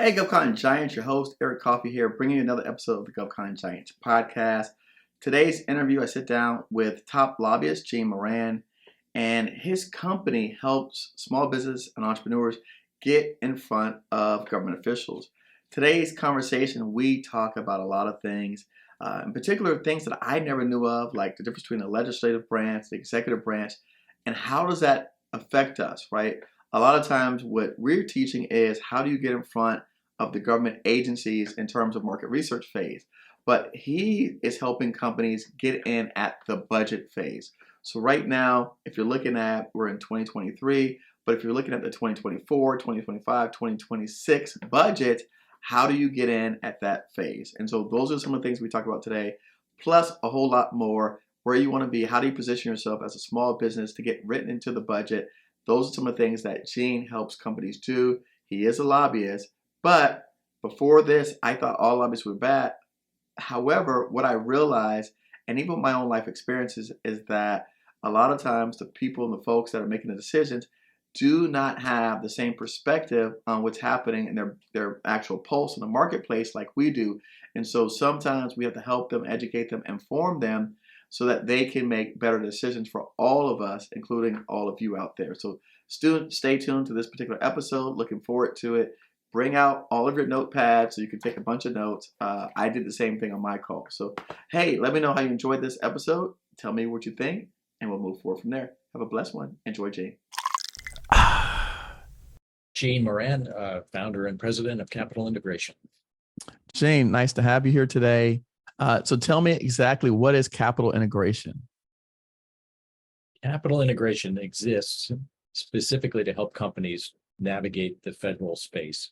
Hey, Govcon Giants, your host, Eric Coffie here, bringing you another episode of the Govcon Giants podcast. Today's interview, I sit down with top lobbyist Gene Moran, and his company helps small business and entrepreneurs get in front of government officials. Today's conversation, we talk about a lot of things, in particular things that I never knew of, like the difference between the legislative branch, the executive branch, and how does that affect us, right? A lot of times what we're teaching is how do you get in front of the government agencies in terms of market research phase. But he is helping companies get in at the budget phase. So right now, if you're looking at, we're in 2023, but if you're looking at the 2024, 2025, 2026 budget, how do you get in at that phase? And so those are some of the things we talk about today, plus a whole lot more. Where you want to be, how do you position yourself as a small business to get written into the budget? Those are some of the things that Gene helps companies do. He is a lobbyist, but before this, I thought all lobbyists were bad. However, what I realized, and even my own life experiences, is that a lot of times the people and the folks that are making the decisions do not have the same perspective on what's happening in their actual pulse in the marketplace like we do. And so sometimes we have to help them, educate them, inform them so that they can make better decisions for all of us, including all of you out there. So stay tuned to this particular episode. Looking forward to it. Bring out all of your notepads so you can take a bunch of notes. I did the same thing on my call. So, hey, let me know how you enjoyed this episode. Tell me what you think, and we'll move forward from there. Have a blessed one. Enjoy, Gene. Gene Moran, founder and president of Capital Integration. Gene, nice to have you here today. So tell me exactly, what is capital integration? Capital integration exists specifically to help companies navigate the federal space.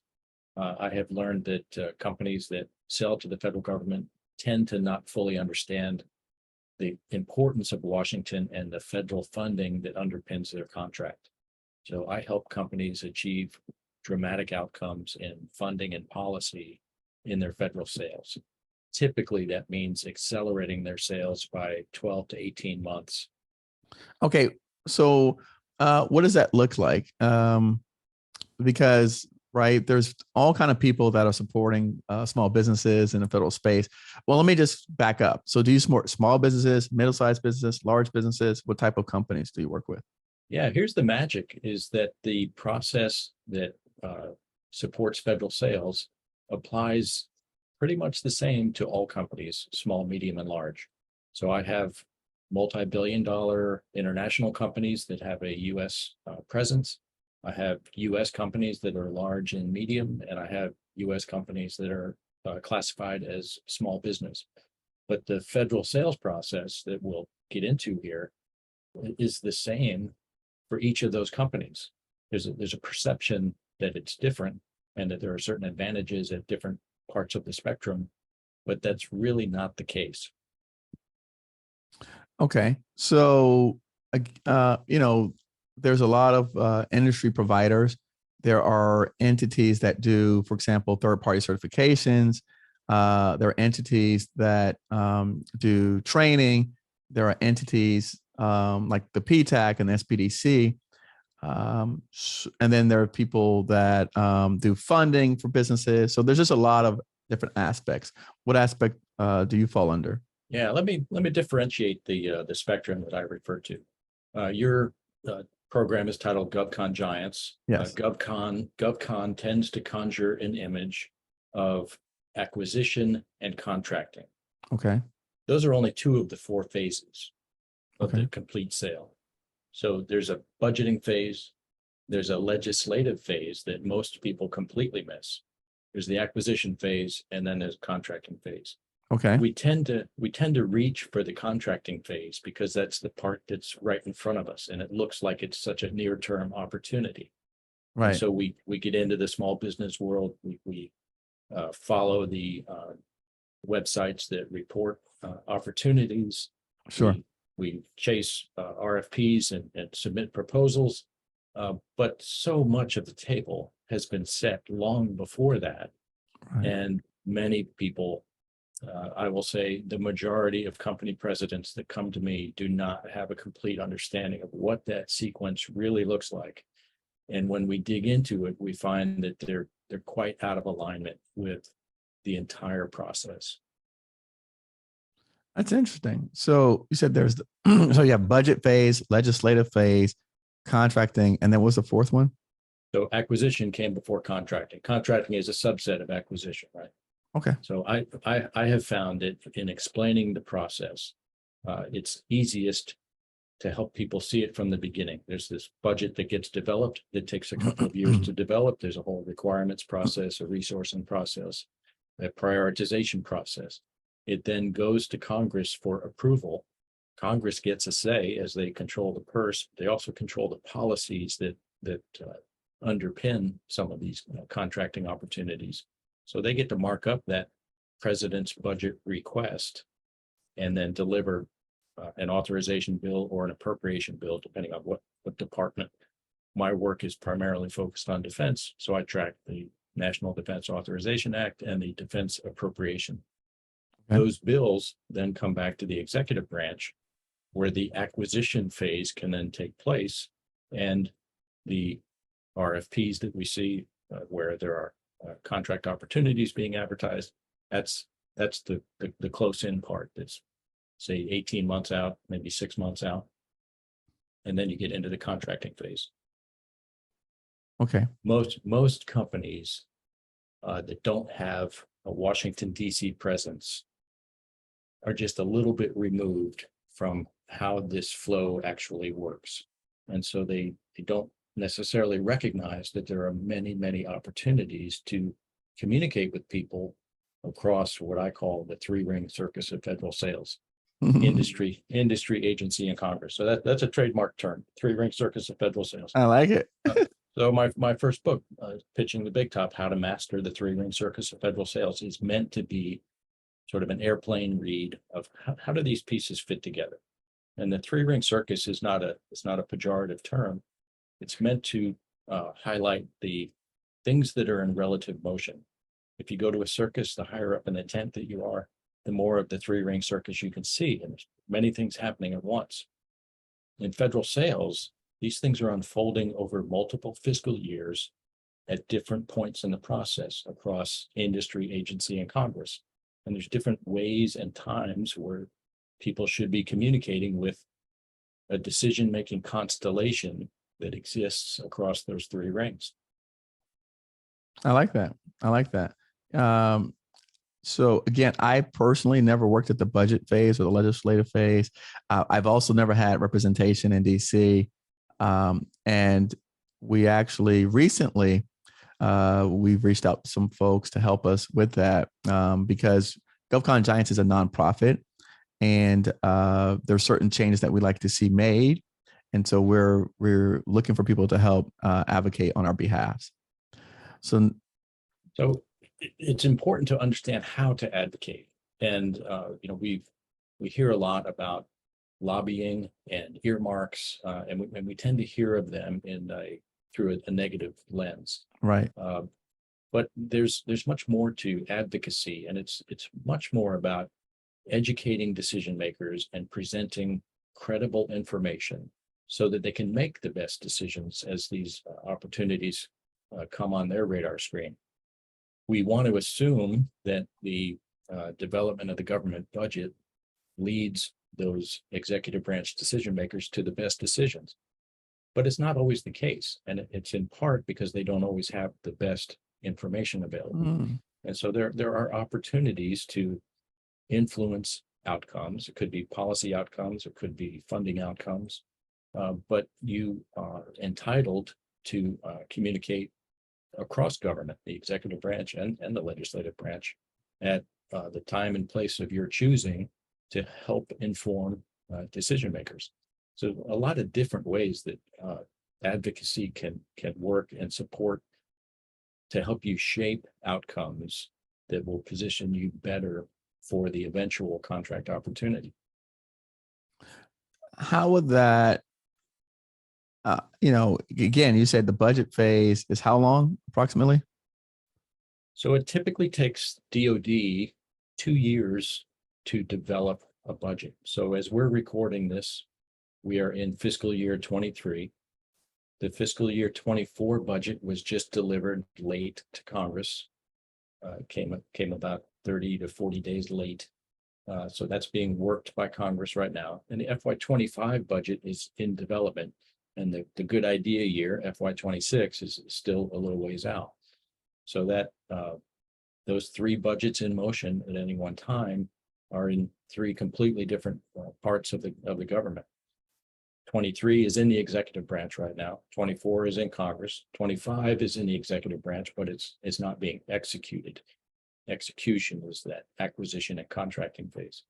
I have learned that companies that sell to the federal government tend to not fully understand the importance of Washington and the federal funding that underpins their contract. So I help companies achieve dramatic outcomes in funding and policy in their federal sales. Typically, that means accelerating their sales by 12 to 18 months. Okay, so what does that look like? Because, right, there's all kind of people that are supporting small businesses in the federal space. Well, let me just back up. So do you support small businesses, middle-sized businesses, large businesses? What type of companies do you work with? Yeah, here's the magic, is that the process that supports federal sales applies pretty much the same to all companies, small, medium, and large. So I have multi-billion-dollar international companies that have a U.S. Presence. I have U.S. companies that are large and medium, and I have U.S. companies that are classified as small business. But the federal sales process that we'll get into here is the same for each of those companies. There's a perception that it's different and that there are certain advantages at different parts of the spectrum, but that's really not the case. Okay, so there's a lot of industry providers. There are entities that do, for example, third-party certifications. There are entities that do training. There are entities like the PTAC and the SBDC. And then there are people that do funding for businesses. So there's just a lot of different aspects. What aspect do you fall under? Yeah, let me differentiate the spectrum that I refer to. Your program is titled Govcon Giants. Yes. Govcon tends to conjure an image of acquisition and contracting. Okay. Those are only two of the four phases of the complete sale. So there's a budgeting phase, there's a legislative phase that most people completely miss. There's the acquisition phase, and then there's contracting phase. Okay. We tend to reach for the contracting phase because that's the part that's right in front of us, and it looks like it's such a near-term opportunity. Right. And so we get into the small business world. We follow the websites that report opportunities. Sure. We chase RFPs and submit proposals, but so much of the table has been set long before that. Right. And many people, I will say the majority of company presidents that come to me do not have a complete understanding of what that sequence really looks like. And when we dig into it, we find that they're quite out of alignment with the entire process. That's interesting. So you said there's so you have budget phase, legislative phase, contracting, and then what's the fourth one? So acquisition came before contracting. Contracting is a subset of acquisition, right? Okay. So I have found it in explaining the process, it's easiest to help people see it from the beginning. There's this budget that gets developed that takes a couple of years to develop. There's a whole requirements process, a resourcing process, a prioritization process. It then goes to Congress for approval. Congress gets a say as they control the purse. They also control the policies that underpin some of these contracting opportunities. So they get to mark up that president's budget request and then deliver an authorization bill or an appropriation bill, depending on what department. My work is primarily focused on defense, so I track the National Defense Authorization Act and the Defense Appropriation. Okay. Those bills then come back to the executive branch, where the acquisition phase can then take place, and the RFPs that we see where there are contract opportunities being advertised, that's the close in part. That's say 18 months out, maybe 6 months out. And then you get into the contracting phase. Okay. Most companies that don't have a Washington, D.C. presence are just a little bit removed from how this flow actually works. And so they don't necessarily recognize that there are many, many opportunities to communicate with people across what I call the three-ring circus of federal sales. industry, agency, and Congress. So that's a trademark term, three-ring circus of federal sales. I like it. So my first book, Pitching the Big Top, How to Master the Three-Ring Circus of Federal Sales, is meant to be sort of an airplane read of how do these pieces fit together. And the three-ring circus is not a pejorative term. It's meant to highlight the things that are in relative motion. If you go to a circus, the higher up in the tent that you are, the more of the three-ring circus you can see, and there's many things happening at once. In federal sales, these things are unfolding over multiple fiscal years at different points in the process across industry, agency, and Congress. And there's different ways and times where people should be communicating with a decision-making constellation that exists across those three rings. I like that. So again, I personally never worked at the budget phase or the legislative phase. I've also never had representation in DC. And we actually recently, we've reached out to some folks to help us with that because Govcon Giants is a nonprofit, and there's certain changes that we'd like to see made. And so we're looking for people to help advocate on our behalf. So it's important to understand how to advocate. And, we hear a lot about lobbying and earmarks, and we tend to hear of them through a negative lens. Right. But there's much more to advocacy, and it's much more about educating decision makers and presenting credible information so that they can make the best decisions as these opportunities come on their radar screen. We want to assume that the development of the government budget leads those executive branch decision makers to the best decisions. But it's not always the case. And it's in part because they don't always have the best information available. And so there are opportunities to influence outcomes. It could be policy outcomes, it could be funding outcomes, but you are entitled to communicate across government, the executive branch and the legislative branch, at the time and place of your choosing to help inform decision makers. So a lot of different ways that advocacy can work and support to help you shape outcomes that will position you better for the eventual contract opportunity. How would that, again, you said the budget phase is how long approximately? So it typically takes DoD 2 years to develop a budget. So as we're recording this, we are in fiscal year 23. The fiscal year 24 budget was just delivered late to Congress. Came about 30 to 40 days late. So that's being worked by Congress right now. And the FY25 budget is in development. And the good idea year, FY26, is still a little ways out. So that those three budgets in motion at any one time are in three completely different parts of the government. 23 is in the executive branch right now. 24 is in Congress. 25 is in the executive branch, but it's not being executed. Execution is that acquisition and contracting phase.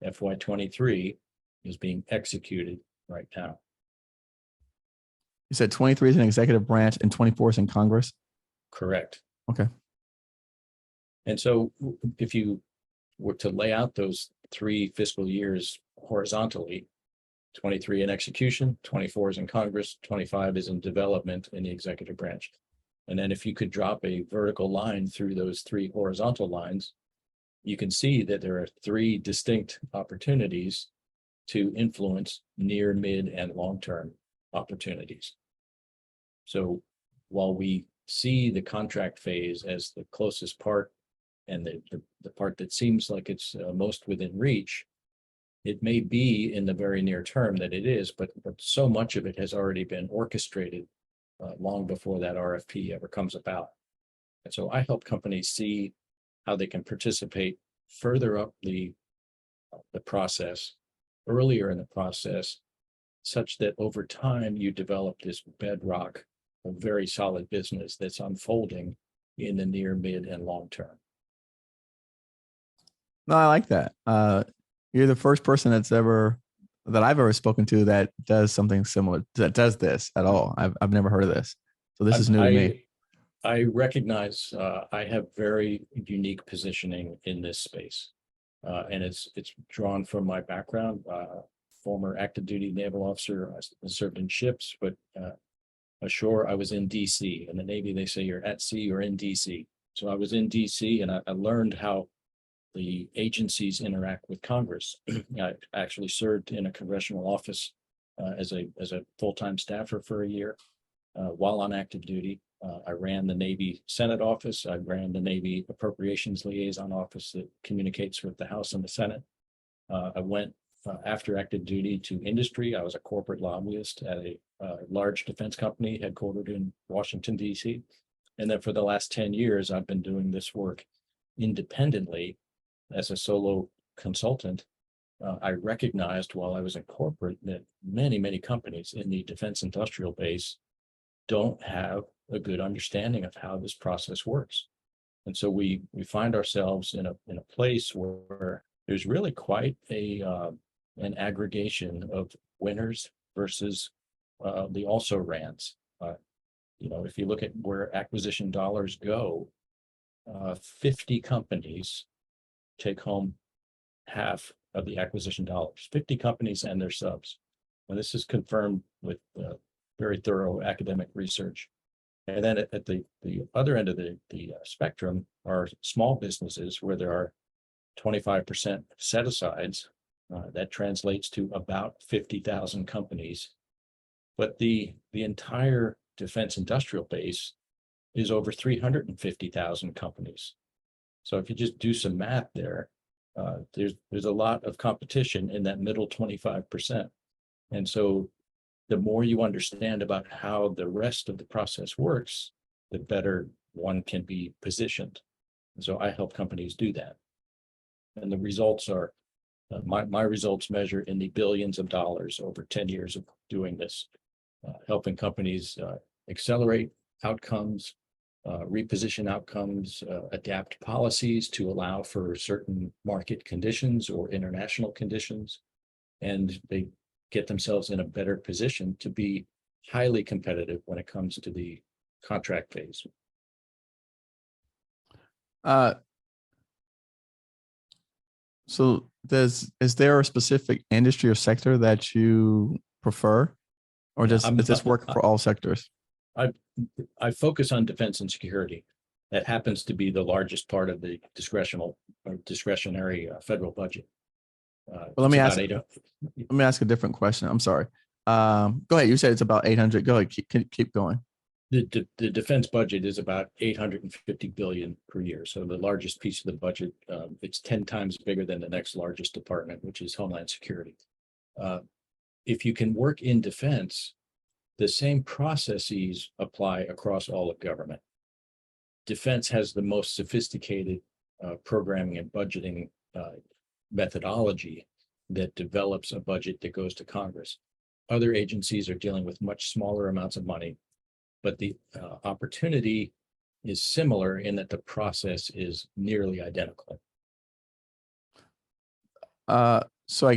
FY23 is being executed right now. You said 23 is in executive branch and 24 is in Congress? Correct. Okay. And so if you were to lay out those three fiscal years horizontally, 23 in execution, 24 is in Congress, 25 is in development in the executive branch. And then if you could drop a vertical line through those three horizontal lines, you can see that there are three distinct opportunities to influence near, mid, and long-term opportunities. So while we see the contract phase as the closest part and the part that seems like it's most within reach, it may be in the very near term that it is, but so much of it has already been orchestrated long before that RFP ever comes about. And so I help companies see how they can participate further up the process, earlier in the process, such that over time you develop this bedrock of very solid business that's unfolding in the near, mid, and long term. No, I like that. You're the first person that I've ever spoken to that does something similar, that does this at all. I've never heard of this. So this is new to me. I recognize I have very unique positioning in this space. And it's drawn from my background, former active duty naval officer. I served in ships, but ashore I was in DC. In the Navy, they say you're at sea or in DC. So I was in DC and I learned how the agencies interact with Congress. I actually served in a congressional office as a full-time staffer for a year while on active duty. I ran the Navy Senate office. I ran the Navy Appropriations Liaison office that communicates with the House and the Senate. I went after active duty to industry. I was a corporate lobbyist at a large defense company headquartered in Washington, D.C. And then for the last 10 years, I've been doing this work independently as a solo consultant. I recognized while I was in corporate that many, many companies in the defense industrial base don't have a good understanding of how this process works. And so we find ourselves in a place where there's really quite an aggregation of winners versus the also rans. If you look at where acquisition dollars go, 50 companies take home half of the acquisition dollars, 50 companies and their subs. And this is confirmed with very thorough academic research. And then at the other end of the spectrum are small businesses where there are 25% set-asides. That translates to about 50,000 companies. But the entire defense industrial base is over 350,000 companies. So if you just do some math there, there's a lot of competition in that middle 25%. And so the more you understand about how the rest of the process works, the better one can be positioned. And so I help companies do that. And the results are, my results measure in the billions of dollars over 10 years of doing this, helping companies accelerate outcomes, reposition outcomes, adapt policies to allow for certain market conditions or international conditions, and they get themselves in a better position to be highly competitive when it comes to the contract phase. So is there a specific industry or sector that you prefer, or does this work for all sectors? I focus on defense and security. That happens to be the largest part of the discretionary federal budget. Well, let me ask a different question. I'm sorry. Go ahead. You said it's about 800. Go ahead. Keep going. The defense budget is about 850 billion per year. So the largest piece of the budget, it's 10 times bigger than the next largest department, which is Homeland Security. If you can work in defense, the same processes apply across all of government. Defense has the most sophisticated programming and budgeting methodology that develops a budget that goes to Congress. Other agencies are dealing with much smaller amounts of money, but the opportunity is similar in that the process is nearly identical. So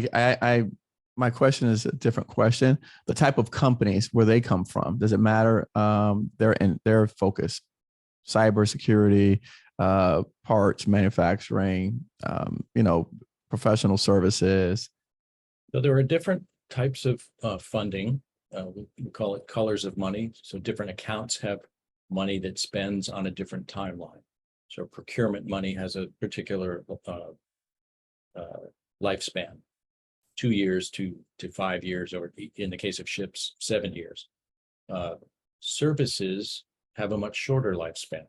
my question is a different question. The type of companies where they come from, does it matter? Their focus, cybersecurity, parts manufacturing, professional services. So there are different types of funding. We call it colors of money. So different accounts have money that spends on a different timeline. So procurement money has a particular lifespan, 2 years to 5 years, or in the case of ships, 7 years. Services have a much shorter lifespan.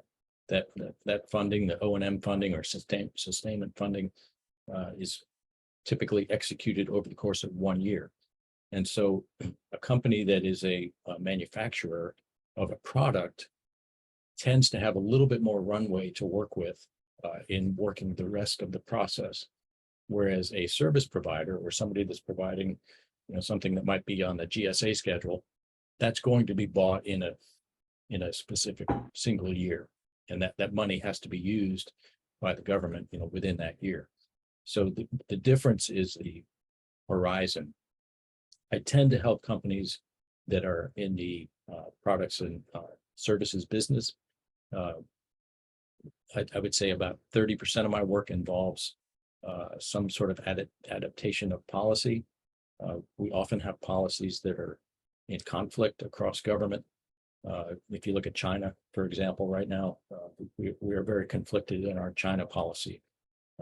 That funding, the O&M funding or sustainment funding, is typically executed over the course of 1 year. And so a company that is a manufacturer of a product tends to have a little bit more runway to work with in working the rest of the process. Whereas a service provider or somebody that's providing, something that might be on the GSA schedule, that's going to be bought in a specific single year. And that money has to be used by the government, within that year. So the difference is the horizon. I tend to help companies that are in the products and services business. I would say about 30% of my work involves some sort of adaptation of policy. We often have policies that are in conflict across government. If you look at China, for example, right now, we are very conflicted in our China policy.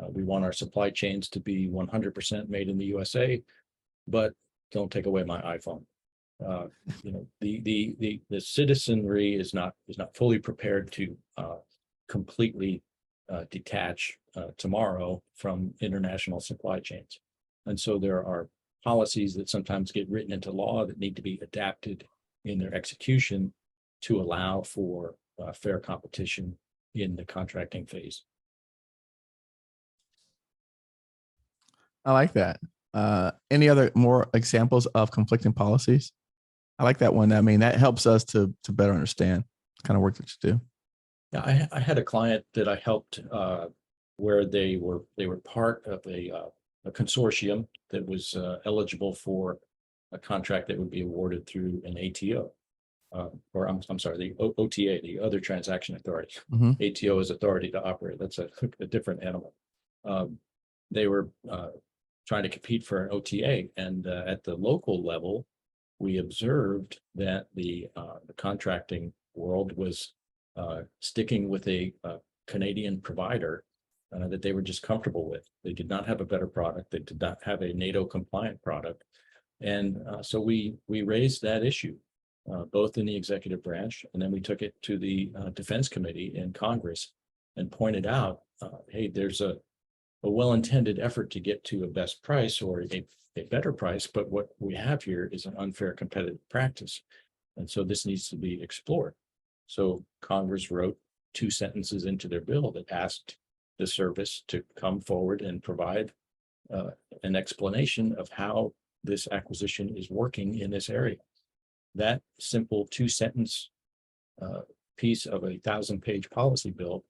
We want our supply chains to be 100% made in the USA, but don't take away my iPhone. The citizenry is not fully prepared to completely detach tomorrow from international supply chains. And so there are policies that sometimes get written into law that need to be adapted in their execution to allow for fair competition in the contracting phase. I like that. Any other more examples of conflicting policies? I like that one. I mean, that helps us to better understand the kind of work that you do. Yeah, I had a client that I helped where they were part of a consortium that was eligible for a contract that would be awarded through an ATO, or I'm sorry, the OTA, the Other Transaction Authority. Mm-hmm. ATO is authority to operate. That's a different animal. They were trying to compete for an OTA, and at the local level, we observed that the contracting world was sticking with a Canadian provider that they were just comfortable with. They did not have a better product. They did not have a NATO compliant product. And so we raised that issue, both in the executive branch, and then we took it to the Defense Committee in Congress and pointed out, hey, there's a well-intended effort to get to a best price or a better price, but what we have here is an unfair competitive practice. And so this needs to be explored. So Congress wrote 2 sentences into their bill that asked the service to come forward and provide an explanation of how this acquisition is working in this area. That simple 2-sentence piece of a 1,000-page policy bill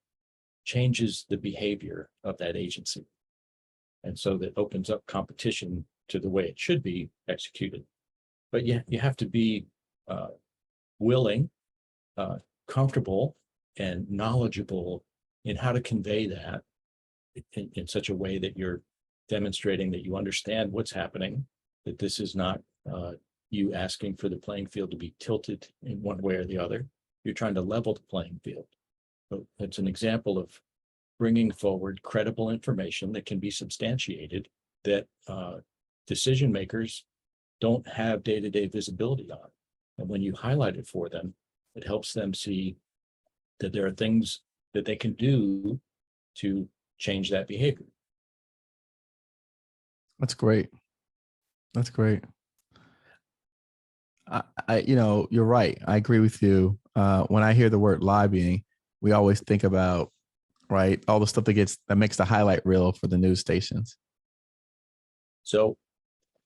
changes the behavior of that agency. And so that opens up competition to the way it should be executed. But you have to be willing, comfortable, and knowledgeable in how to convey that in such a way that you're demonstrating that you understand what's happening, that this is not you asking for the playing field to be tilted in one way or the other. You're trying to level the playing field. So it's an example of bringing forward credible information that can be substantiated, that decision makers don't have day-to-day visibility on. And when you highlight it for them, it helps them see that there are things that they can do to change that behavior. That's great. That's great. You're right. I agree with you. When I hear the word lobbying, we always think about, right, all the stuff that makes the highlight reel for the news stations. So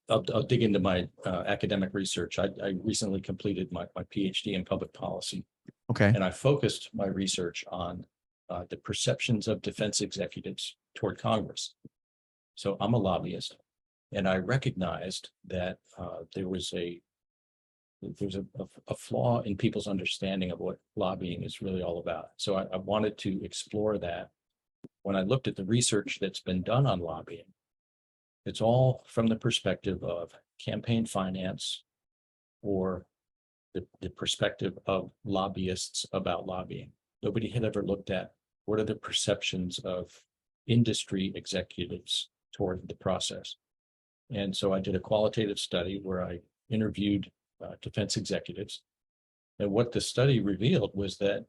I'll dig into my academic research. I recently completed my PhD in public policy. Okay. And I focused my research on the perceptions of defense executives toward Congress. So I'm a lobbyist, and I recognized that there was a flaw in people's understanding of what lobbying is really all about. So I wanted to explore that. When I looked at the research that's been done on lobbying, it's all from the perspective of campaign finance or the perspective of lobbyists about lobbying. Nobody had ever looked at what are the perceptions of industry executives toward the process. And so I did a qualitative study where I interviewed defense executives. And what the study revealed was that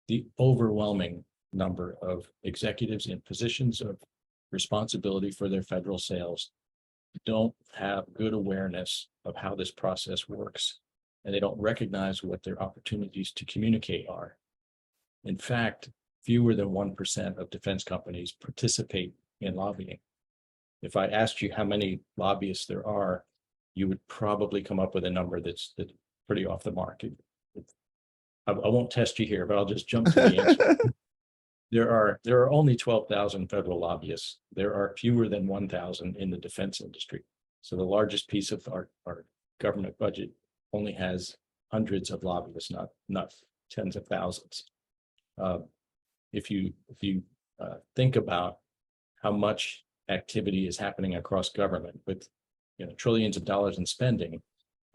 the overwhelming number of executives in positions of responsibility for their federal sales don't have good awareness of how this process works, and they don't recognize what their opportunities to communicate are. In fact, fewer than 1% of defense companies participate in lobbying. If I asked you how many lobbyists there are, you would probably come up with a number that's pretty off the mark. I won't test you here, but I'll just jump to the answer. There are only 12,000 federal lobbyists. There are fewer than 1,000 in the defense industry. So the largest piece of our government budget only has hundreds of lobbyists, not tens of thousands. If you think about how much activity is happening across government with trillions of dollars in spending,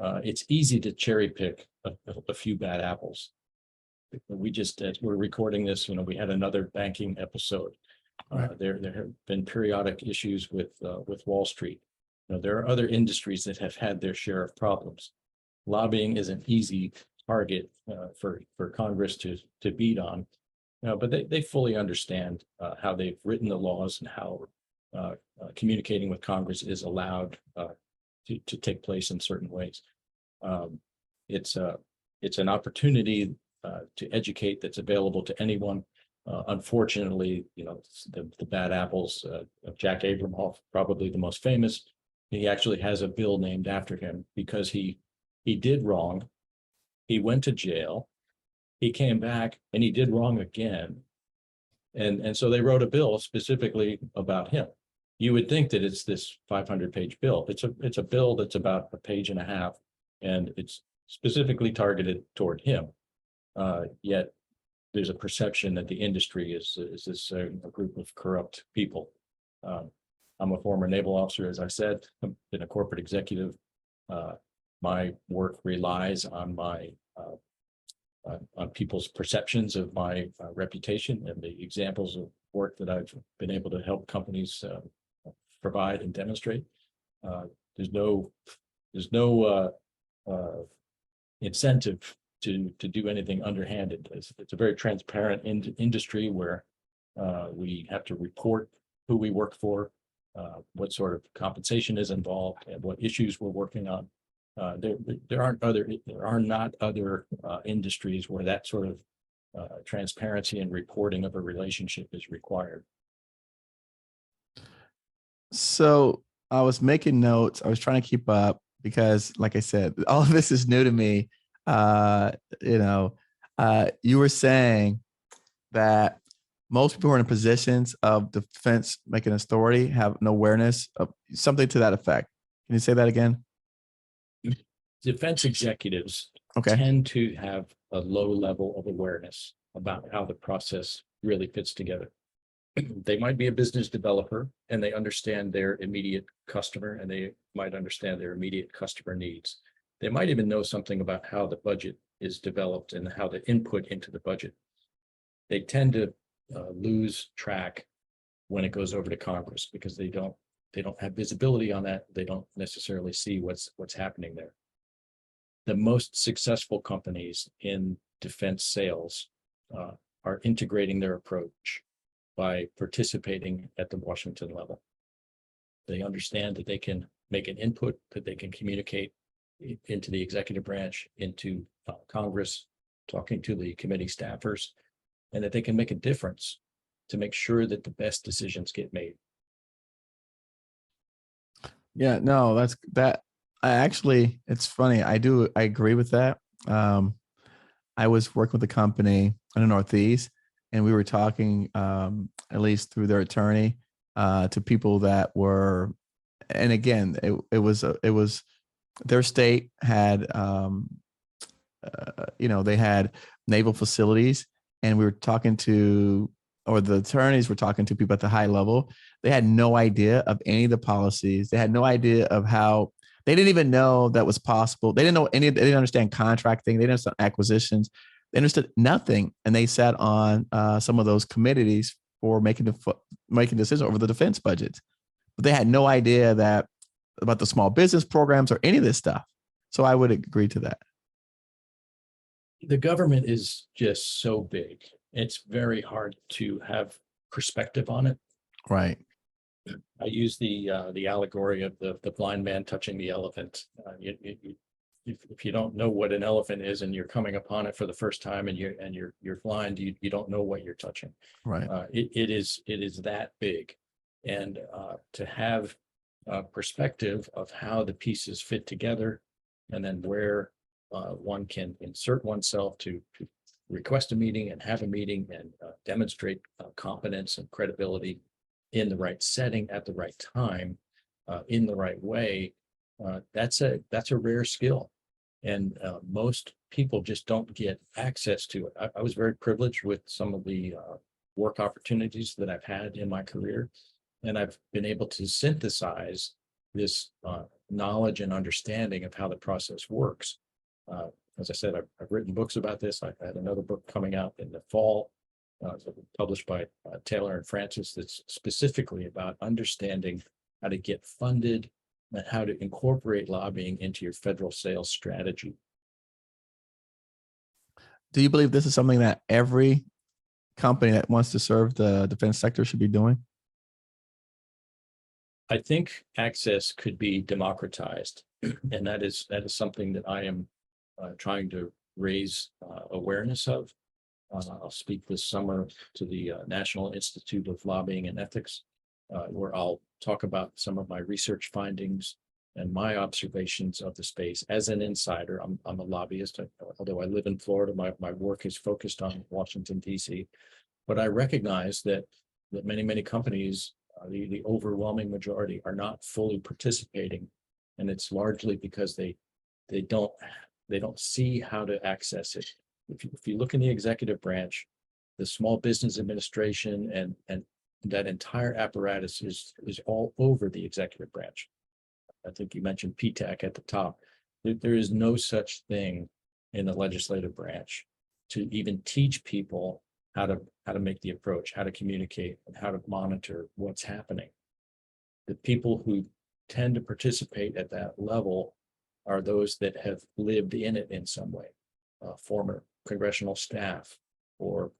it's easy to cherry pick a few bad apples. We just, as we're recording this, we had another banking episode. Right. There have been periodic issues with Wall Street. There are other industries that have had their share of problems. Lobbying is an easy target for Congress to beat on, but they fully understand how they've written the laws and how communicating with Congress is allowed to take place in certain ways. It's an opportunity to educate that's available to anyone. Unfortunately, the bad apples of Jack Abramoff, probably the most famous. He actually has a bill named after him because he did wrong. He went to jail. He came back and he did wrong again. And so they wrote a bill specifically about him. You would think that it's this 500-page bill. It's a bill that's about a page and a half, and it's specifically targeted toward him. Yet there's a perception that the industry is this a group of corrupt people. I'm a former naval officer, as I said. I've been a corporate executive. My work relies on on people's perceptions of my reputation and the examples of work that I've been able to help companies provide and demonstrate. There's no incentive to do anything underhanded. It's a very transparent industry where we have to report who we work for, what sort of compensation is involved, and what issues we're working on. There are not other industries where that sort of transparency and reporting of a relationship is required. So I was making notes. I was trying to keep up because, like I said, all of this is new to me. You were saying that most people who are in positions of defense-making authority have no awareness of something to that effect. Can you say that again? Defense executives tend to have a low level of awareness about how the process really fits together. They might be a business developer and they understand their immediate customer and they might understand their immediate customer needs. They might even know something about how the budget is developed and how the input into the budget. They tend to lose track when it goes over to Congress because they don't they don't have visibility on that. They don't necessarily see what's happening there. The most successful companies in defense sales are integrating their approach by participating at the Washington level. They understand that they can make an input, that they can communicate into the executive branch, into Congress, talking to the committee staffers, and that they can make a difference to make sure that the best decisions get made. Yeah, no, that's that. It's funny. I agree with that. I was working with a company in the Northeast, and we were talking, at least through their attorney, to people that were, and again, it was their state had, they had naval facilities, and we were talking to, or the attorneys were talking to people at the high level. They had no idea of any of the policies. They had no idea of how. They didn't even know that was possible. They didn't know they didn't understand contracting. They didn't understand acquisitions. They understood nothing. And they sat on some of those committees for making decisions over the defense budgets. But they had no idea about the small business programs or any of this stuff. So I would agree to that. The government is just so big. It's very hard to have perspective on it. Right. I use the allegory of the blind man touching the elephant. If you don't know what an elephant is and you're coming upon it for the first time and you're blind, you don't know what you're touching. Right. It is that big, and to have a perspective of how the pieces fit together, and then where one can insert oneself to request a meeting and have a meeting and demonstrate competence and credibility in the right setting at the right time, in the right way. That's a rare skill, and most people just don't get access to it. I was very privileged with some of the work opportunities that I've had in my career, and I've been able to synthesize this knowledge and understanding of how the process works. As I said, I've written books about this. I've had another book coming out in the fall, published by Taylor and Francis, that's specifically about understanding how to get funded and how to incorporate lobbying into your federal sales strategy. Do you believe this is something that every company that wants to serve the defense sector should be doing? I think access could be democratized, and that is something that I am trying to raise awareness of. I'll speak this summer to the National Institute of Lobbying and Ethics, where I'll talk about some of my research findings and my observations of the space. As an insider, I'm a lobbyist. Although I live in Florida, my work is focused on Washington, D.C. But I recognize that many companies, the overwhelming majority, are not fully participating, and it's largely because they don't see how to access it. If you look in the executive branch, the Small Business Administration and that entire apparatus is all over the executive branch. I think you mentioned PTAC at the top. There is no such thing in the legislative branch to even teach people how to make the approach, how to communicate, and how to monitor what's happening. The people who tend to participate at that level are those that have lived in it in some way, former congressional staff, or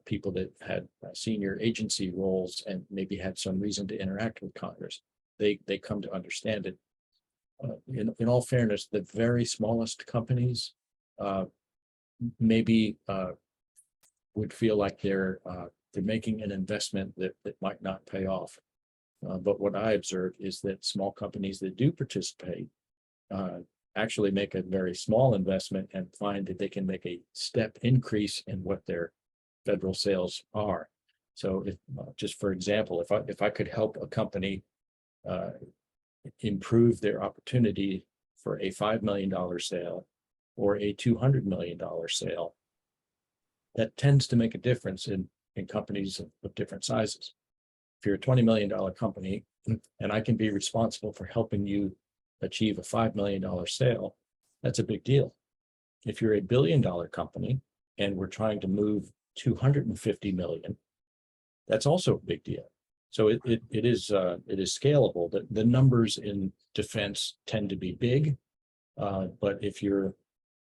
people that had senior agency roles and maybe had some reason to interact with Congress. They come to understand it. In all fairness, the very smallest companies maybe would feel like they're making an investment that might not pay off. But what I observe is that small companies that do participate actually make a very small investment and find that they can make a step increase in what their federal sales are. So if, just for example, if I could help a company improve their opportunity for a $5 million sale or a $200 million sale, that tends to make a difference in companies of different sizes. If you're a $20 million company and I can be responsible for helping you achieve a $5 million sale, that's a big deal. If you're a $1 billion company and we're trying to move 250 million, that's also a big deal. So it is scalable. The numbers in defense tend to be big, but if you're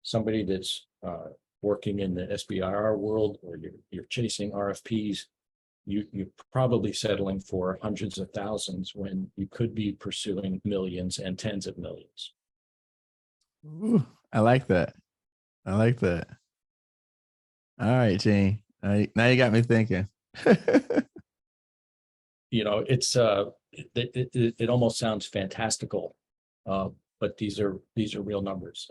somebody that's working in the SBIR world, or you're chasing RFPs, you're probably settling for hundreds of thousands when you could be pursuing millions and tens of millions. Ooh, I like that. I like that. All right, Gene. Now you got me thinking. It almost sounds fantastical, but these are real numbers.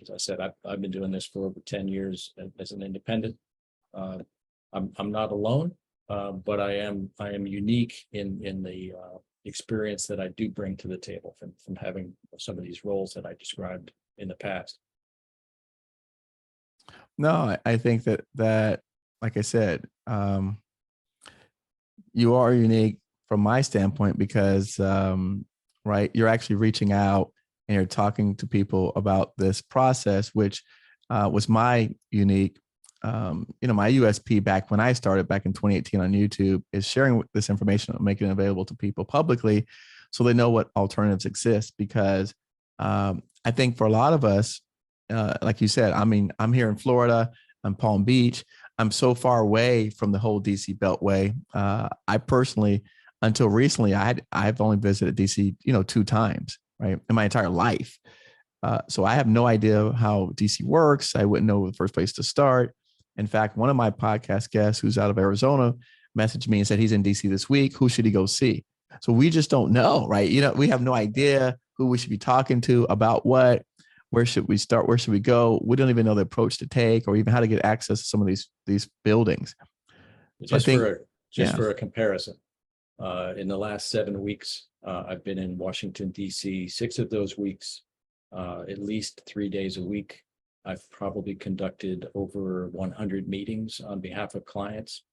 As I said, I've been doing this for over 10 years as an independent. I'm not alone, but I am unique in the experience that I do bring to the table from having some of these roles that I described in the past. No, I think that like I said, you are unique from my standpoint because, right, you're actually reaching out and you're talking to people about this process, which was my unique, my USP back when I started back in 2018 on YouTube is sharing this information and making it available to people publicly so they know what alternatives exist. Because I think for a lot of us, like you said, I mean, I'm here in Florida, I'm Palm Beach. I'm so far away from the whole DC Beltway. I personally, until recently, I've only visited DC, 2 times, right, in my entire life. So I have no idea how DC works. I wouldn't know the first place to start. In fact, one of my podcast guests, who's out of Arizona, messaged me and said he's in DC this week. Who should he go see? So we just don't know, right? We have no idea who we should be talking to about what. Where should we start? Where should we go? We don't even know the approach to take or even how to get access to some of these buildings. Just for a comparison, in the last 7 weeks, I've been in Washington, D.C. 6 of those weeks, at least 3 days a week. I've probably conducted over 100 meetings on behalf of clients.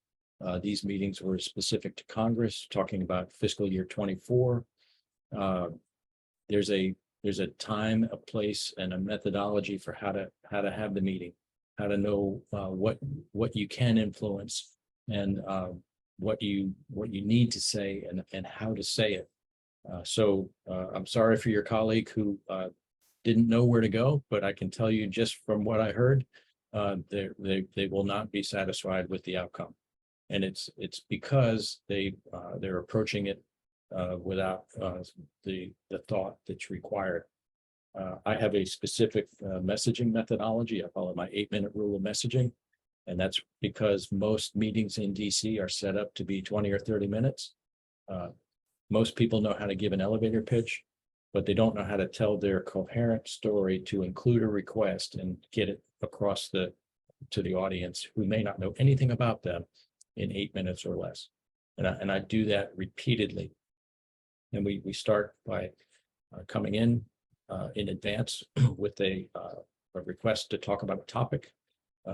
These meetings were specific to Congress, talking about fiscal year 24. There's a time, a place, and a methodology for how to have the meeting, how to know what you can influence and what you need to say and how to say it. So I'm sorry for your colleague who didn't know where to go, but I can tell you just from what I heard, they will not be satisfied with the outcome, and it's because they're approaching it without the thought that's required. I have a specific messaging methodology. I call it my 8-minute rule of messaging. And that's because most meetings in DC are set up to be 20 or 30 minutes. Most people know how to give an elevator pitch, but they don't know how to tell their coherent story to include a request and get it across to the audience who may not know anything about them in 8 minutes or less. And I do that repeatedly. And we start by coming in advance with a request to talk about a topic.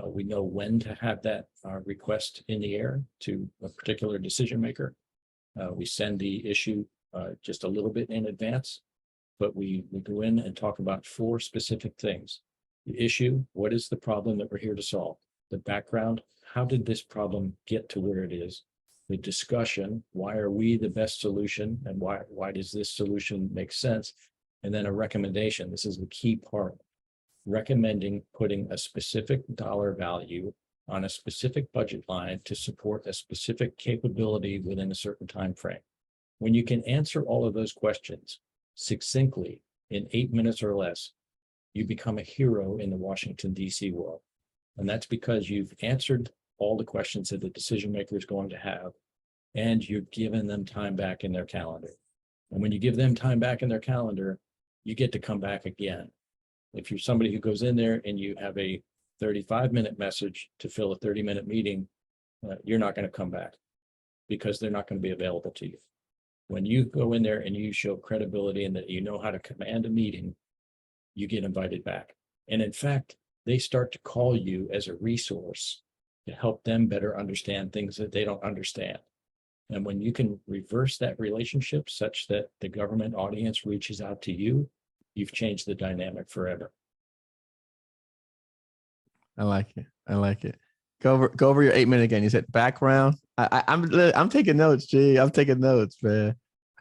We know when to have that request in the air to a particular decision maker. We send the issue just a little bit in advance, but we go in and talk about 4 specific things. The issue, what is the problem that we're here to solve? The background, how did this problem get to where it is? The discussion, why are we the best solution and why does this solution make sense? And then a recommendation. This is the key part. Recommending putting a specific dollar value on a specific budget line to support a specific capability within a certain time frame. When you can answer all of those questions succinctly in 8 minutes or less, you become a hero in the Washington, D.C. world. And that's because you've answered all the questions that the decision maker is going to have, and you've given them time back in their calendar. And when you give them time back in their calendar, you get to come back again. If you're somebody who goes in there and you have a 35-minute message to fill a 30-minute meeting, you're not going to come back because they're not going to be available to you. When you go in there and you show credibility and that you know how to command a meeting, you get invited back. And in fact, they start to call you as a resource to help them better understand things that they don't understand. And when you can reverse that relationship such that the government audience reaches out to you, you've changed the dynamic forever. I like it. Go over your 8 minute again. You said background. I'm taking notes, G. I'm taking notes, man.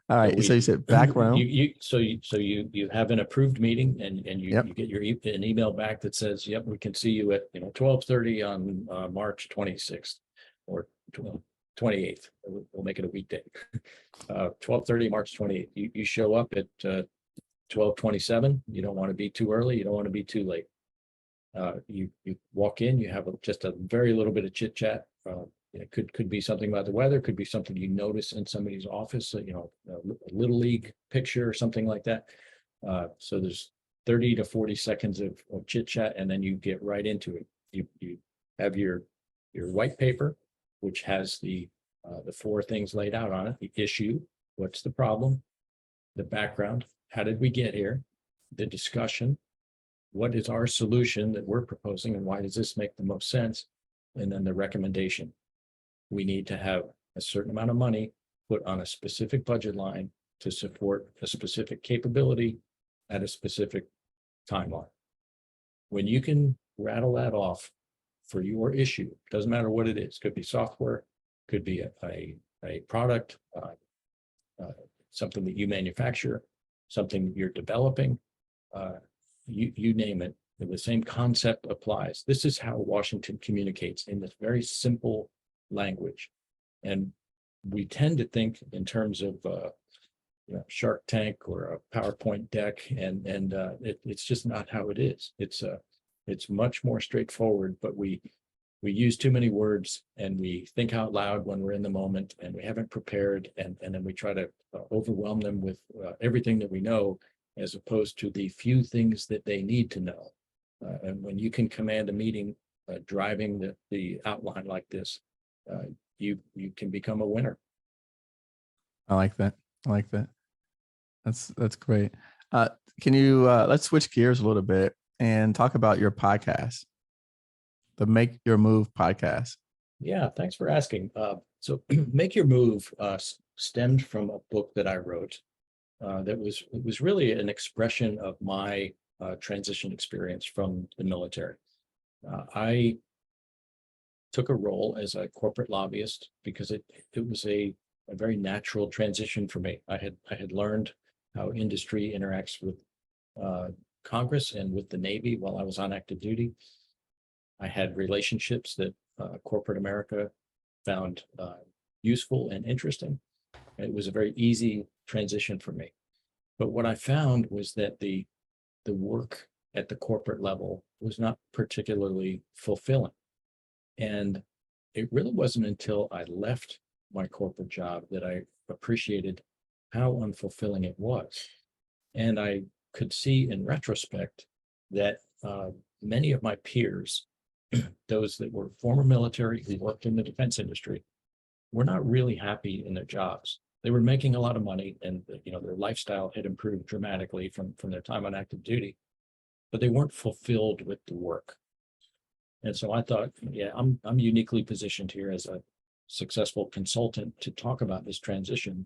All right. So you said background. You have an approved meeting and you Yep. get an email back that says, yep, we can see you at 12:30 on March 26th or 28th. We'll make it a weekday. 12:30 March 28th. You show up at 12:27. You don't want to be too early. You don't want to be too late. You walk in. You have just a very little bit of chit chat. It could be something about the weather, could be something you notice in somebody's office, a little league picture or something like that. So there's 30 to 40 seconds of chit chat, and then you get right into it. You have your white paper, which has the 4 things laid out on it: the issue, what's the problem, the background, how did we get here, the discussion, what is our solution that we're proposing, and why does this make the most sense, and then the recommendation. We need to have a certain amount of money put on a specific budget line to support a specific capability at a specific timeline. When you can rattle that off for your issue, doesn't matter what it is, could be software, could be a product, something that you manufacture, something you're developing, you name it, the same concept applies. This is how Washington communicates, in this very simple language. And we tend to think in terms of Shark Tank or a PowerPoint deck, and it's just not how it is. It's much more straightforward, but we use too many words and we think out loud when we're in the moment and we haven't prepared, and then we try to overwhelm them with everything that we know, as opposed to the few things that they need to know. And when you can command a meeting driving the outline like this, you can become a winner. I like that. That's great. Can you let's switch gears a little bit and talk about your podcast, the Make Your Move podcast. Yeah, thanks for asking. So Make Your Move stemmed from a book that I wrote that was really an expression of my transition experience from the military. I took a role as a corporate lobbyist because it was a very natural transition for me. I had learned how industry interacts with Congress and with the Navy while I was on active duty. I had relationships that corporate America found useful and interesting. It was a very easy transition for me. But what I found was that the work at the corporate level was not particularly fulfilling. And it really wasn't until I left my corporate job that I appreciated how unfulfilling it was. And I could see in retrospect that many of my peers, those that were former military who worked in the defense industry, were not really happy in their jobs. They were making a lot of money, and their lifestyle had improved dramatically from their time on active duty, but they weren't fulfilled with the work. And so I thought, yeah, I'm uniquely positioned here as a successful consultant to talk about this transition.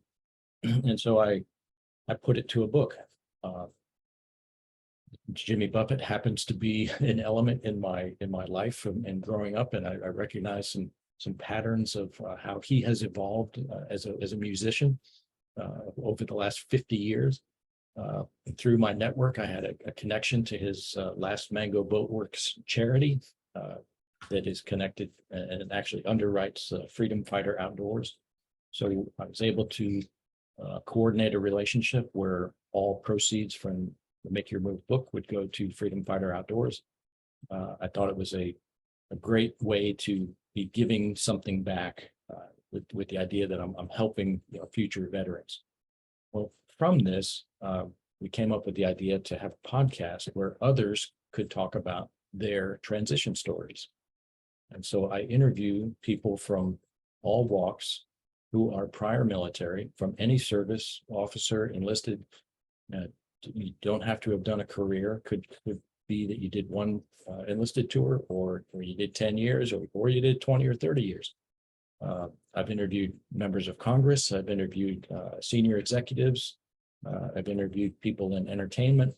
And so I put it to a book. Jimmy Buffett happens to be an element in my life and growing up, and I recognize some patterns of how he has evolved as a musician over the last 50 years. Through my network, I had a connection to his Last Mango Boat Works charity that is connected and actually underwrites Freedom Fighter Outdoors. So I was able to coordinate a relationship where all proceeds from the Make Your Move book would go to Freedom Fighter Outdoors. I thought it was a great way to be giving something back with the idea that I'm helping future veterans. Well, from this, we came up with the idea to have a podcast where others could talk about their transition stories. And so I interview people from all walks who are prior military, from any service, officer, enlisted. You don't have to have done a career. Could be that you did one enlisted tour, or you did 10 years, or you did 20 or 30 years. I've interviewed members of Congress. I've interviewed senior executives. I've interviewed people in entertainment.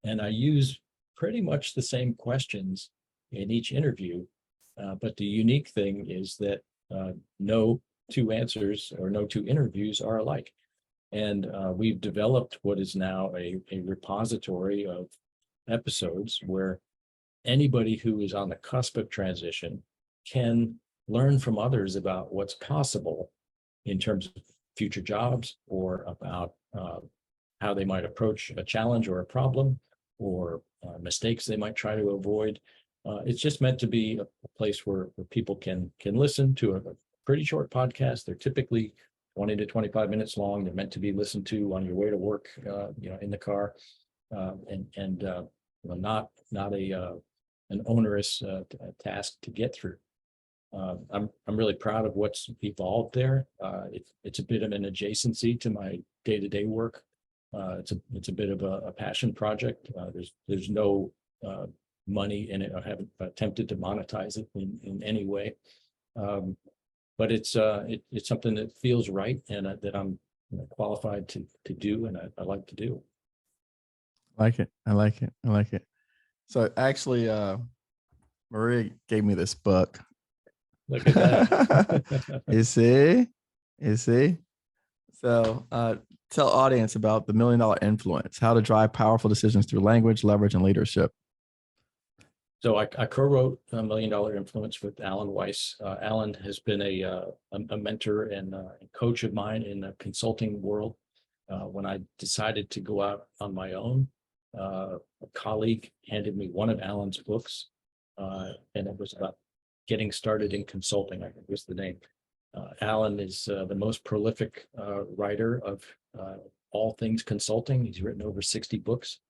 And I use pretty much the same questions in each interview. But the unique thing is that no two answers or no two interviews are alike. And we've developed what is now a repository of episodes where anybody who is on the cusp of transition can learn from others about what's possible in terms of future jobs, or about how they might approach a challenge or a problem, or mistakes they might try to avoid. It's just meant to be a place where people can listen to a pretty short podcast. They're typically 20 to 25 minutes long. They're meant to be listened to on your way to work, in the car, and not an onerous task to get through. I'm really proud of what's evolved there. It's a bit of an adjacency to my day-to-day work. It's a bit of a passion project. There's no money in it. I haven't attempted to monetize it in any way. But it's something that feels right, and that I'm qualified to do, and I like to do. I like it. So actually, Maria gave me this book. Look at that. You see? So tell audience about the $1 Million Influence, how to drive powerful decisions through language, leverage, and leadership. So I co-wrote $1 Million Influence with Alan Weiss. Alan has been a mentor and coach of mine in the consulting world. When I decided to go out on my own, a colleague handed me one of Alan's books, and it was about getting started in consulting, I think was the name. Alan is the most prolific writer of all things consulting. He's written over 60 books.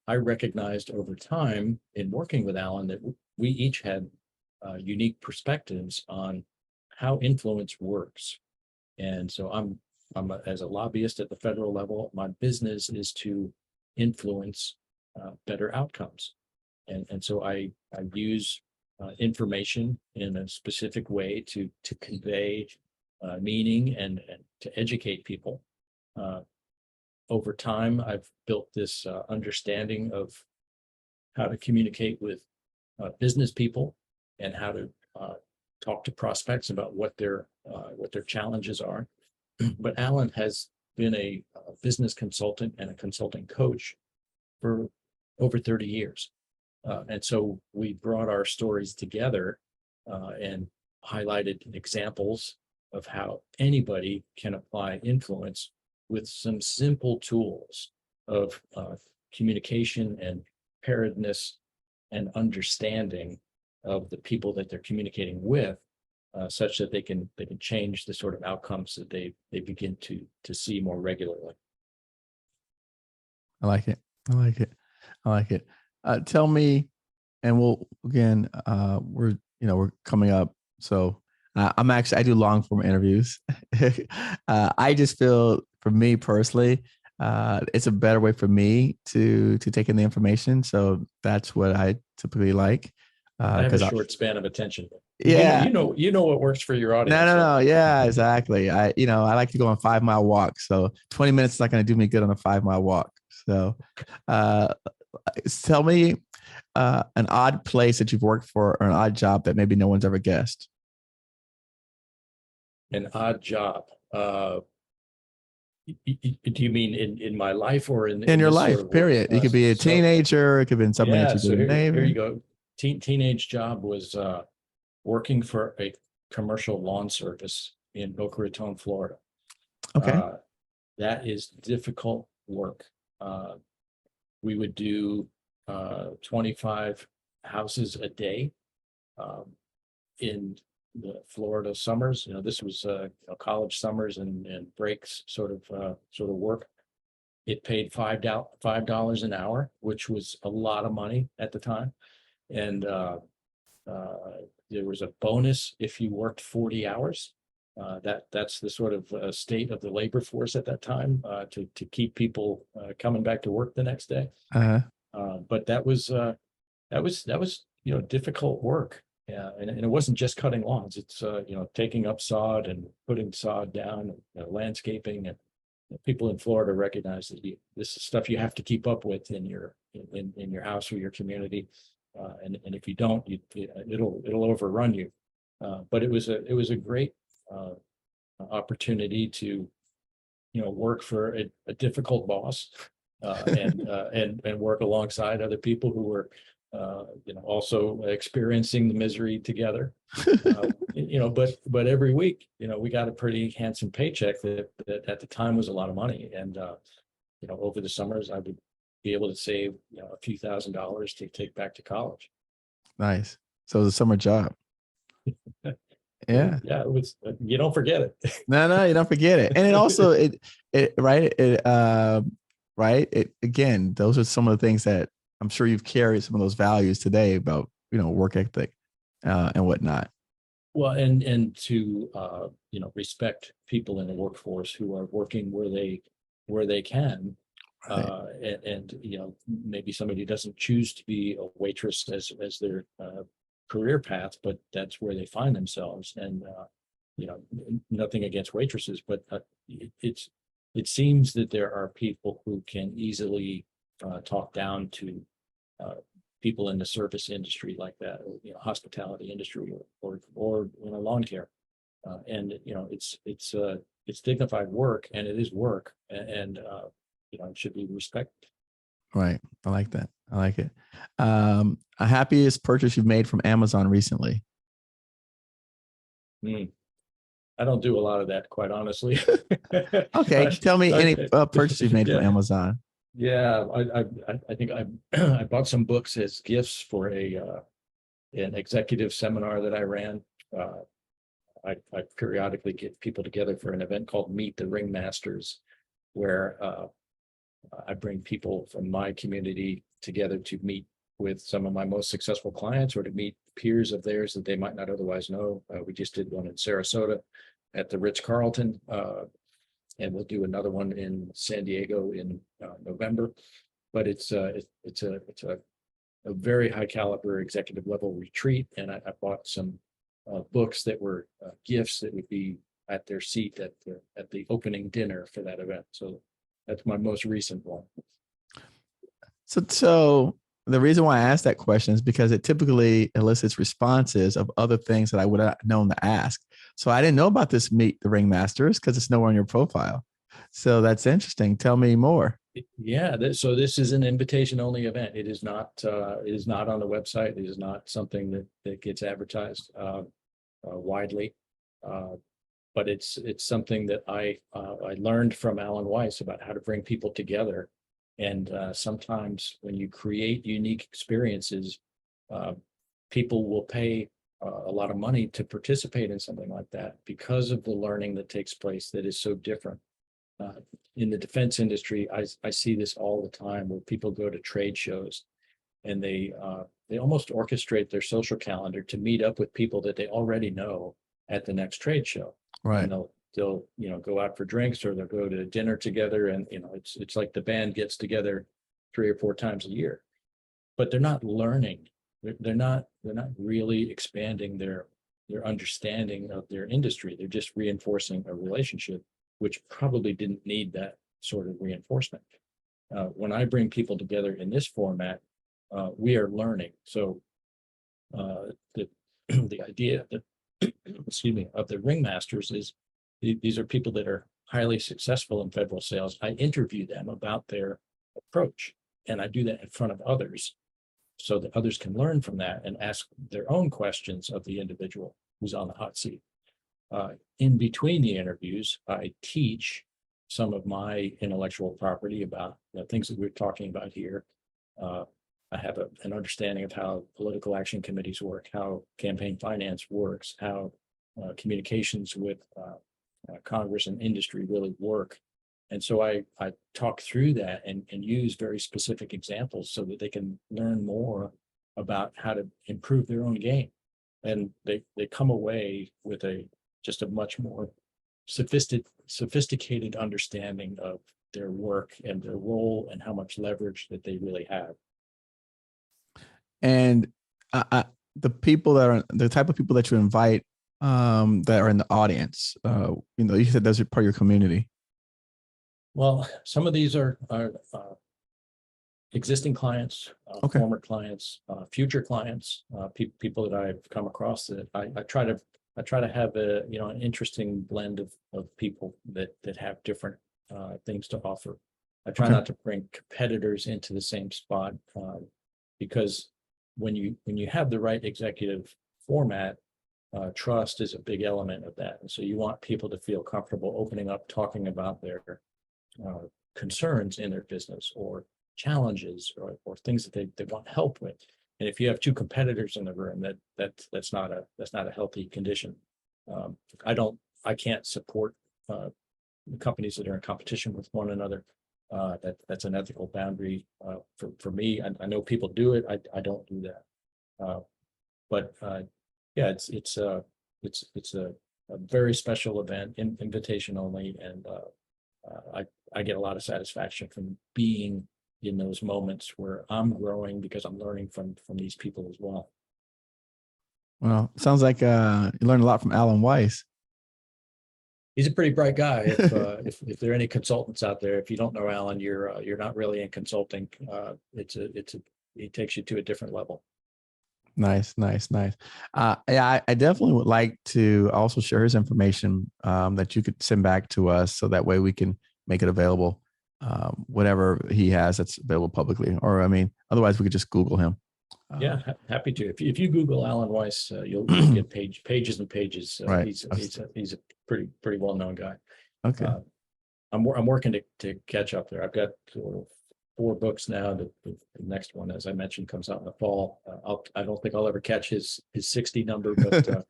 I recognized over time in working with Alan that we each had unique perspectives on how influence works. And so as a lobbyist at the federal level, my business is to influence better outcomes. And so I use information in a specific way to convey meaning and to educate people. Over time, I've built this understanding of how to communicate with business people, and how to talk to prospects about what their challenges are. But Alan has been a business consultant and a consulting coach for over 30 years. And so we brought our stories together and highlighted examples of how anybody can apply influence with some simple tools of communication and preparedness and understanding of the people that they're communicating with, such that they can change the sort of outcomes that they begin to see more regularly. I like it. Tell me, and we'll again, we're coming up, so I do long form interviews. I just feel, for me personally, it's a better way for me to take in the information. So that's what I typically like. I have a short span of attention. Yeah, you know what works for your audience. No. Yeah, exactly. I like to go on 5 mile walks. So 20 minutes is not going to do me good on a 5 mile walk. So tell me an odd place that you've worked for, or an odd job that maybe no one's ever guessed. An odd job. Do you mean in my life, or in your life, sort of period? You could be a teenager. It could have been something that you did. Here you go. Teenage job was working for a commercial lawn service in Boca Raton, Florida. Okay. That is difficult work. We would do 25 houses a day in the Florida summers. This was college summers and breaks sort of work. It paid $5 an hour, which was a lot of money at the time. And there was a bonus if you worked 40 hours. That's the sort of state of the labor force at that time, to keep people coming back to work the next day. But that was difficult work. Yeah, and it wasn't just cutting lawns. It's taking up sod and putting sod down, and landscaping, and people in Florida recognize that this is stuff you have to keep up with in your house or your community, and if you don't, it'll overrun you. But it was a great opportunity to, work for a difficult boss, and work alongside other people who were, also experiencing the misery together. But every week, we got a pretty handsome paycheck that at the time was a lot of money. And, over the summers, I would be able to save, a few $1,000s to take back to college. Nice. So it was a summer job. Yeah. Yeah, it was, you don't forget it. No, you don't forget it. And it also, right. It, again, those are some of the things that I'm sure you've carried some of those values today about, work ethic, and whatnot. Well, and to, respect people in the workforce who are working where they can. Right. And maybe somebody doesn't choose to be a waitress as their career path, but that's where they find themselves. And nothing against waitresses, but it seems that there are people who can easily talk down to people in the service industry like that, or, hospitality industry, or lawn care, and it's dignified work, and it is work, and it should be respected. Right. I like that. I like it. A happiest purchase you've made from Amazon recently? I don't do a lot of that, quite honestly. Okay. Tell me any purchase you've made from Amazon. Yeah, I think I bought some books as gifts for an executive seminar that I ran. I periodically get people together for an event called Meet the Ringmasters, where I bring people from my community together to meet with some of my most successful clients, or to meet peers of theirs that they might not otherwise know. We just did one in Sarasota at the Ritz-Carlton, and we'll do another one in San Diego in November. But it's a very high caliber executive level retreat, and I bought some books that were gifts that would be at their seat at the opening dinner for that event. So that's my most recent one. So the reason why I asked that question is because it typically elicits responses of other things that I would have known to ask. So I didn't know about this Meet the Ringmasters because it's nowhere on your profile. So that's interesting. Tell me more. Yeah, so this is an invitation-only event. It is not on the website. It is not something that gets advertised widely. But it's something that I learned from Alan Weiss about how to bring people together. And sometimes when you create unique experiences, people will pay a lot of money to participate in something like that because of the learning that takes place that is so different. In the defense industry, I see this all the time, where people go to trade shows and they almost orchestrate their social calendar to meet up with people that they already know at the next trade show. Right. And they'll go out for drinks, or they'll go to dinner together, and it's like the band gets together 3 or 4 times a year, but they're not learning. They're not really expanding their understanding of their industry. They're just reinforcing a relationship which probably didn't need that sort of reinforcement. When I bring people together in this format, we are learning. So the idea that of the ringmasters is these are people that are highly successful in federal sales. I interview them about their approach, and I do that in front of others so that others can learn from that and ask their own questions of the individual who's on the hot seat. In between the interviews, I teach some of my intellectual property about the things that we're talking about here. I have an understanding of how political action committees work, how campaign finance works, how communications with Congress and industry really work. And so I talk through that and use very specific examples so that they can learn more about how to improve their own game. And they come away with just a much more sophisticated understanding of their work and their role and how much leverage that they really have. And the people that are the type of people that you invite that are in the audience, you said those are part of your community. Well, some of these are existing clients, Okay. former clients, future clients, people that I've come across. That I try to have an interesting blend of people that have different things to offer. I try Okay. not to bring competitors into the same spot, because when you have the right executive format, trust is a big element of that. And so you want people to feel comfortable opening up, talking about their concerns in their business, or challenges, or things that they want help with. And if you have two competitors in the room, that's not a healthy condition. I can't support companies that are in competition with one another. That's an ethical boundary for me. I know people do it. I don't do that. But yeah, it's a very special event, invitation only, and I get a lot of satisfaction from being in those moments where I'm growing because I'm learning from these people as well. Well, sounds like you learned a lot from Alan Weiss. He's a pretty bright guy. If there are any consultants out there, if you don't know Alan, you're not really in consulting. He takes you to a different level. Nice. Yeah, I definitely would like to also share his information that you could send back to us, so that way we can make it available, whatever he has that's available publicly. Or, I mean, otherwise we could just Google him. Yeah, happy to. If you Google Alan Weiss, you'll get pages and pages. Right. He's a pretty well known guy. Okay. I'm working to catch up there. I've got 4 books now. The next one, as I mentioned, comes out in the fall. I don't think I'll ever catch his 60 number, but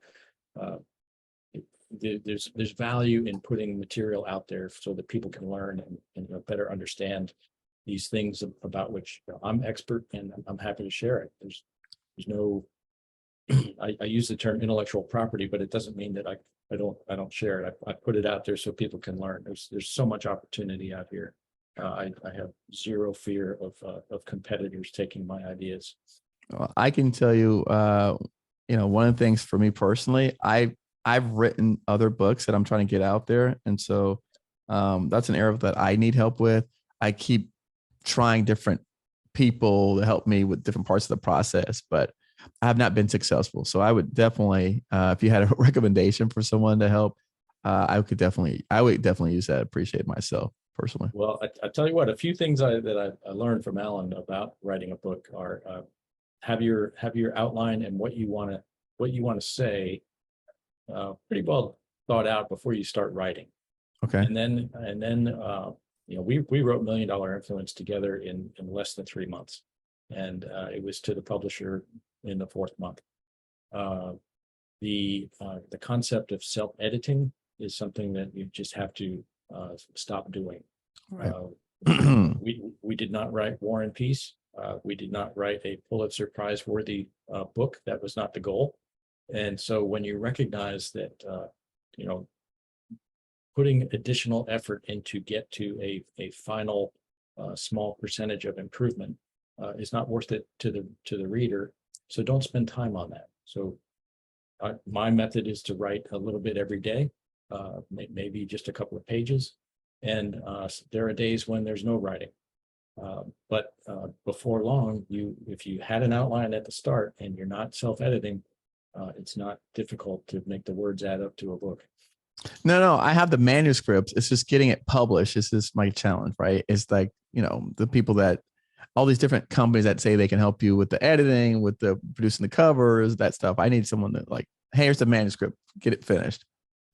there's value in putting material out there so that people can learn and better understand these things about which I'm expert, and I'm happy to share it. There's no, I use the term intellectual property, but it doesn't mean that I don't share it. I put it out there so people can learn. There's so much opportunity out here. I have zero fear of competitors taking my ideas. Well, I can tell you, one of the things for me personally, I've written other books that I'm trying to get out there, and so that's an area that I need help with. I keep trying different people to help me with different parts of the process, but I have not been successful. So I would definitely, if you had a recommendation for someone to help, I would definitely use that. Appreciate myself personally. Well, I tell you what, a few things that I learned from Alan about writing a book are have your outline and what you want to say pretty well thought out before you start writing. Okay. And then we wrote $1 Million Influence together in less than 3 months, and it was to the publisher in the 4th month. The concept of self-editing is something that you just have to stop doing. Right. We did not write War and Peace. We did not write a Pulitzer Prize worthy book. That was not the goal. And so when you recognize that, putting additional effort into get to a final small percentage of improvement is not worth it to the reader. So don't spend time on that. So my method is to write a little bit every day, maybe just a couple of pages. And there are days when there's no writing. But before long, if you had an outline at the start and you're not self-editing, it's not difficult to make the words add up to a book. No, I have the manuscript. It's just getting it published. This is my challenge, right? It's like, the people that, all these different companies that say they can help you with the editing, with the producing the covers, that stuff. I need someone that like, hey, here's the manuscript, get it finished.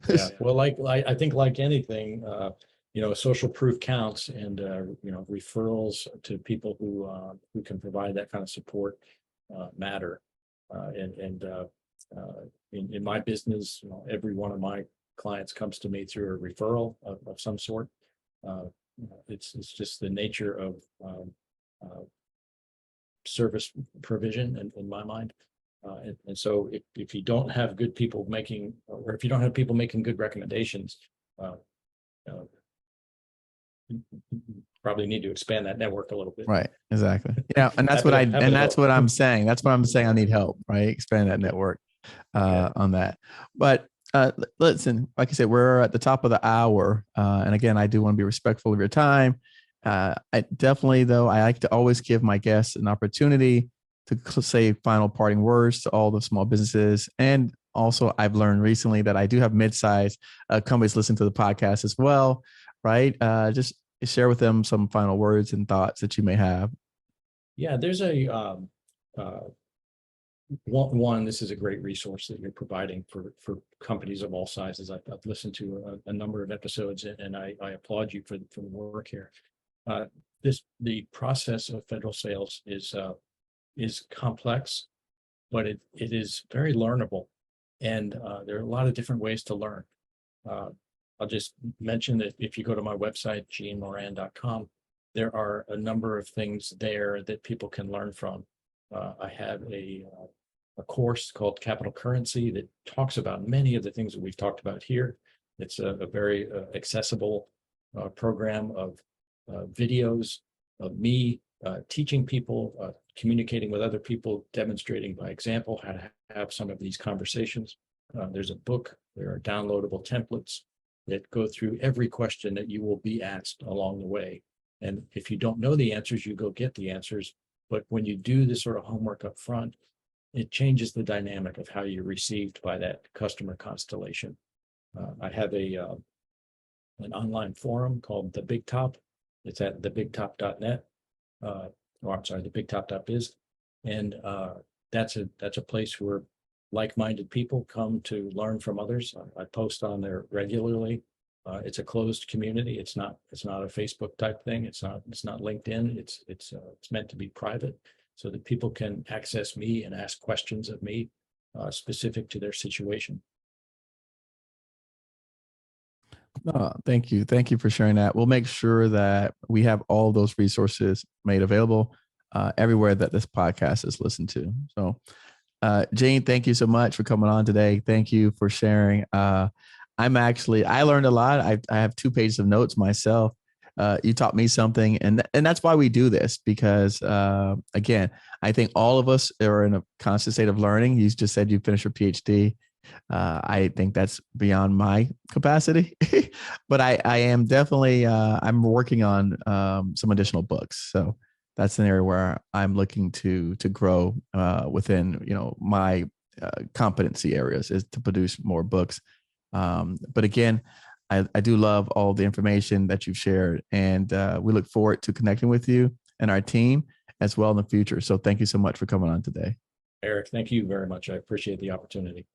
Yeah, well, I think like anything, social proof counts, and referrals to people who can provide that kind of support matter. In my business, every one of my clients comes to me through a referral of some sort. It's just the nature of service provision in my mind. And so if you don't have good people making, or if you don't have people making good recommendations, you probably need to expand that network a little bit. Right. Exactly. Yeah. And that's what I'm saying. That's what I'm saying. I need help, right? Expand that network on that. But listen, like I said, we're at the top of the hour. And again, I do want to be respectful of your time. I definitely, though, I like to always give my guests an opportunity to say final parting words to all the small businesses. And also, I've learned recently that I do have mid-sized companies listen to the podcast as well, right? Just share with them some final words and thoughts that you may have. Yeah, there's a one. This is a great resource that you're providing for companies of all sizes. I've listened to a number of episodes, and I applaud you for the work here. The process of federal sales is complex, but it is very learnable, and there are a lot of different ways to learn. I'll just mention that if you go to my website, genemoran.com, there are a number of things there that people can learn from. I have a course called Capital Currency that talks about many of the things that we've talked about here. It's a very accessible program of videos of me teaching people, communicating with other people, demonstrating by example how to have some of these conversations. There's a book, there are downloadable templates that go through every question that you will be asked along the way. And if you don't know the answers, you go get the answers. But when you do this sort of homework up front, it changes the dynamic of how you're received by that customer constellation. I have an online forum called The Big Top. It's at thebigtop.net. thebigtop.biz. And that's a place where like-minded people come to learn from others. I post on there regularly. It's a closed community. It's not a Facebook type thing. It's not LinkedIn. It's meant to be private so that people can access me and ask questions of me specific to their situation. Thank you. Thank you for sharing that. We'll make sure that we have all those resources made available everywhere that this podcast is listened to. So, Gene, thank you so much for coming on today. Thank you for sharing. I learned a lot. I have 2 pages of notes myself. You taught me something, and that's why we do this, because again, I think all of us are in a constant state of learning. You just said you finished your PhD. I think that's beyond my capacity, but I am definitely, I'm working on some additional books. So that's an area where I'm looking to grow within, my competency areas, is to produce more books. But again, I do love all the information that you've shared, and we look forward to connecting with you and our team as well in the future. So thank you so much for coming on today. Eric, thank you very much. I appreciate the opportunity.